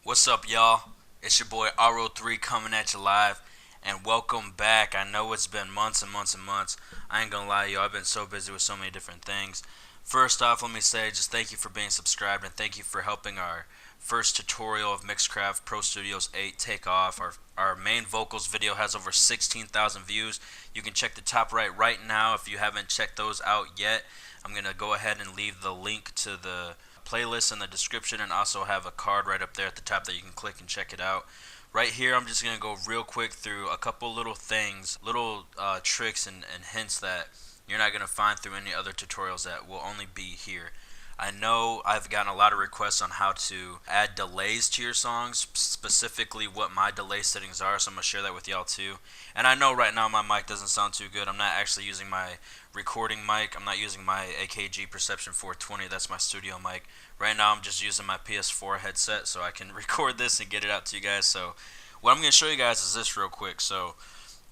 What's up, y'all? It's your boy RO3 coming at you live, and welcome back. I know it's been months and months and months. I ain't gonna lie, y'all. I've been so busy with so many different things. First off, let me say just thank you for being subscribed and thank you for helping our first tutorial of Mixcraft Pro Studios 8 take off. Our main vocals video has over 16,000 views. You can check the top right now if you haven't checked those out yet. I'm gonna go ahead and leave the link to the playlist in the description and also have a card right up there at the top that you can click and check it out. Right here, I'm just going to go real quick through a couple little things, little tricks and hints that you're not going to find through any other tutorials that will only be here. I know I've gotten a lot of requests on how to add delays to your songs, specifically what my delay settings are, so I'm going to share that with y'all too. And I know right now my mic doesn't sound too good. I'm not actually using my recording mic. I'm not using my AKG Perception 420. That's my studio mic. Right now I'm just using my PS4 headset so I can record this and get it out to you guys. So what I'm going to show you guys is this real quick. So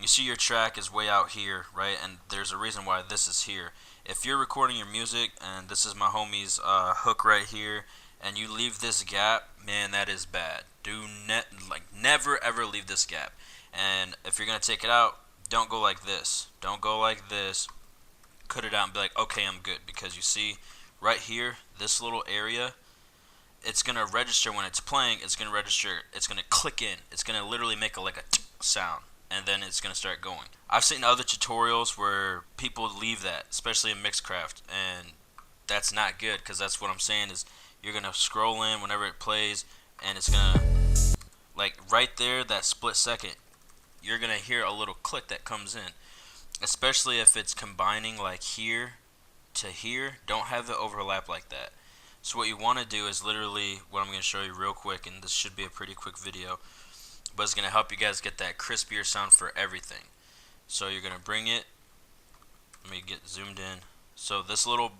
you see your track is way out here, right? And there's a reason why this is here. If you're recording your music, and this is my homie's hook right here, and you leave this gap, man, that is bad. Never ever leave this gap. And if you're gonna take it out, don't go like this. Don't go like this. Cut it out and be like, okay, I'm good. Because you see, right here, this little area, it's gonna register when it's playing. It's gonna register. It's gonna click in. It's gonna literally make a sound, and then it's gonna start going. I've seen other tutorials where people leave that, especially in Mixcraft, and that's not good because that's what I'm saying is you're gonna scroll in whenever it plays, and it's gonna like right there that split second, you're gonna hear a little click that comes in, especially if it's combining like here to here. Don't have the overlap like that. So what you want to do is literally what I'm going to show you real quick, and this should be a pretty quick video, but it's going to help you guys get that crispier sound for everything. So you're going to bring it, let me get zoomed in. So this little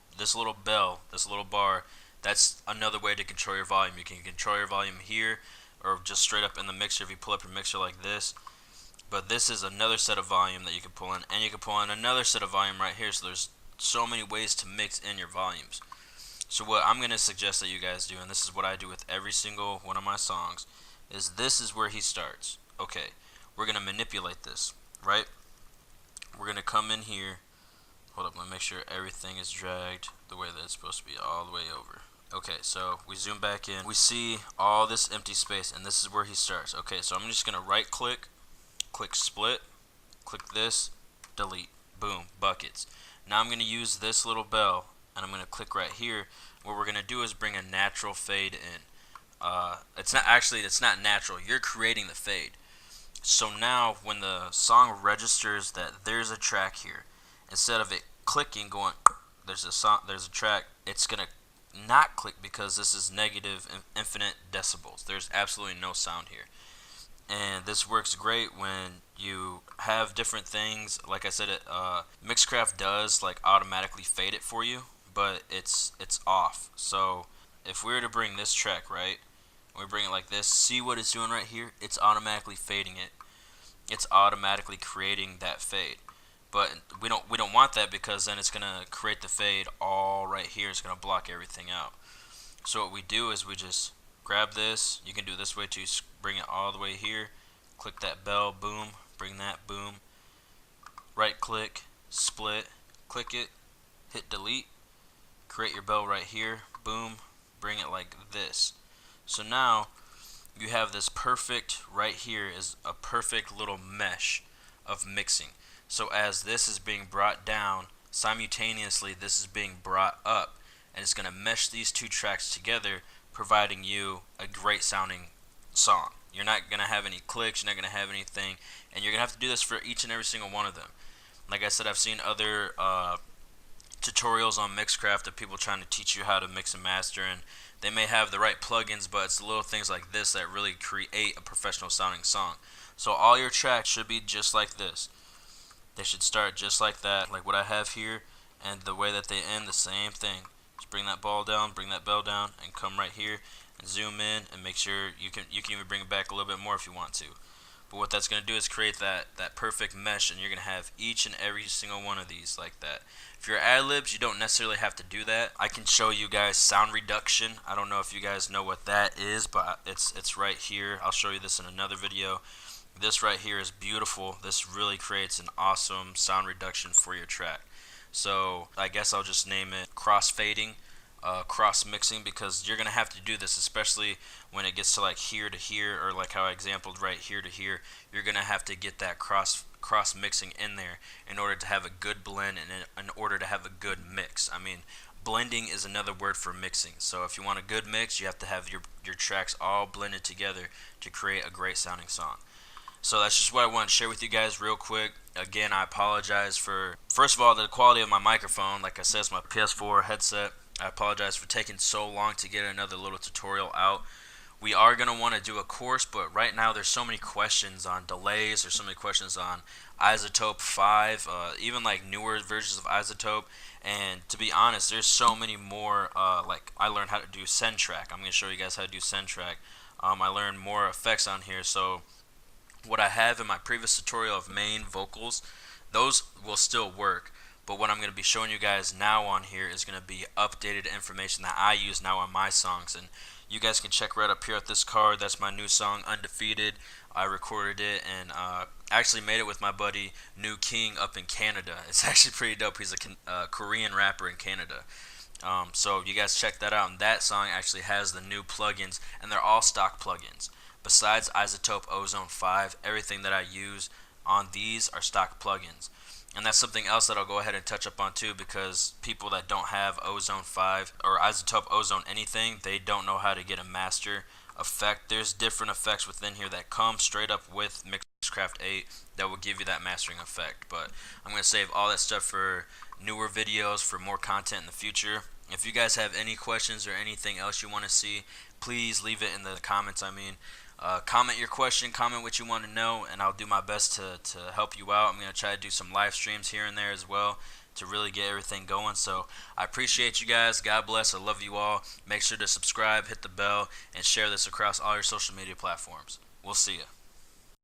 bell, this little bar, that's another way to control your volume. You can control your volume here or just straight up in the mixer if you pull up your mixer like this. But this is another set of volume that you can pull in, and you can pull in another set of volume right here. So there's so many ways to mix in your volumes. So what I'm going to suggest that you guys do, and this is what I do with every single one of my songs, is this is where he starts. Okay, we're going to manipulate this, right? We're going to come in here. Hold up, let me make sure everything is dragged the way that it's supposed to be, all the way over. Okay, so we zoom back in. We see all this empty space, and this is where he starts. Okay, so I'm just going to right click, click split, click this, delete, boom, buckets. Now I'm going to use this little bell, and I'm going to click right here. What we're going to do is bring a natural fade in. It's not natural. You're creating the fade. So now when the song registers that there's a track here, instead of it clicking going there's a track, it's going to not click because this is negative infinite decibels. There's absolutely no sound here. And this works great when you have different things. Like I said, Mixcraft does like automatically fade it for you, but it's off. So if we were to bring this track right, we bring it like this, see what it's doing right here? It's automatically fading it. It's automatically creating that fade. But we don't want that because then it's gonna create the fade all right here. It's gonna block everything out. So what we do is we just grab this. You can do it this way too. Bring it all the way here. Click that bell. Boom. Bring that. Boom. Right click. Split. Click it. Hit delete. Create your bell right here. Boom. Bring it like this. So now you have this perfect, right here is a perfect little mesh of mixing. So as this is being brought down, simultaneously this is being brought up, and it's going to mesh these two tracks together, providing you a great sounding song. You're not going to have any clicks, you're not going to have anything, and you're going to have to do this for each and every single one of them. Like I said, I've seen other tutorials on Mixcraft of people trying to teach you how to mix and master, and they may have the right plugins, but it's the little things like this that really create a professional sounding song. So all your tracks should be just like this. They should start just like that, like what I have here, and the way that they end, the same thing. Just bring that ball down, bring that bell down, and come right here and zoom in and make sure you can even bring it back a little bit more if you want to. But what that's going to do is create that perfect mesh, and you're going to have each and every single one of these like that. If you're ad-libs, you don't necessarily have to do that. I can show you guys sound reduction. I don't know if you guys know what that is, but it's right here. I'll show you this in another video. This right here is beautiful. This really creates an awesome sound reduction for your track. So I guess I'll just name it cross-fading, cross-mixing, because you're going to have to do this, especially when it gets to like here to here, or like how I exampled right here to here. You're going to have to get that cross-mixing in there in order to have a good blend and in order to have a good mix. I mean, blending is another word for mixing. So if you want a good mix, you have to have your tracks all blended together to create a great sounding song. So that's just what I want to share with you guys real quick. Again, I apologize for, first of all, the quality of my microphone. Like I said, it's my PS4 headset. I apologize for taking so long to get another little tutorial out. We are going to want to do a course, but right now there's so many questions on delays. There's so many questions on iZotope 5, even like newer versions of iZotope. And to be honest, there's so many more. Like I learned how to do send track. I'm going to show you guys how to do send track. I learned more effects on here. So what I have in my previous tutorial of main vocals, those will still work, but what I'm going to be showing you guys now on here is going to be updated information that I use now on my songs. And you guys can check right up here at this card. That's my new song, Undefeated. I recorded it and actually made it with my buddy New King up in Canada. It's actually pretty dope. He's a Korean rapper in Canada. So you guys check that out, and that song actually has the new plugins, and they're all stock plugins. Besides iZotope Ozone 5, everything that I use on these are stock plugins. And that's something else that I'll go ahead and touch up on too, because people that don't have Ozone 5 or iZotope Ozone anything, they don't know how to get a master effect. There's different effects within here that come straight up with Mixcraft 8 that will give you that mastering effect. But I'm going to save all that stuff for newer videos, for more content in the future. If you guys have any questions or anything else you want to see, please leave it in the comments. Comment your question, comment what you want to know, and I'll do my best to help you out. I'm going to try to do some live streams here and there as well to really get everything going. So I appreciate you guys. God bless. I love you all. Make sure to subscribe, hit the bell, and share this across all your social media platforms. We'll see you.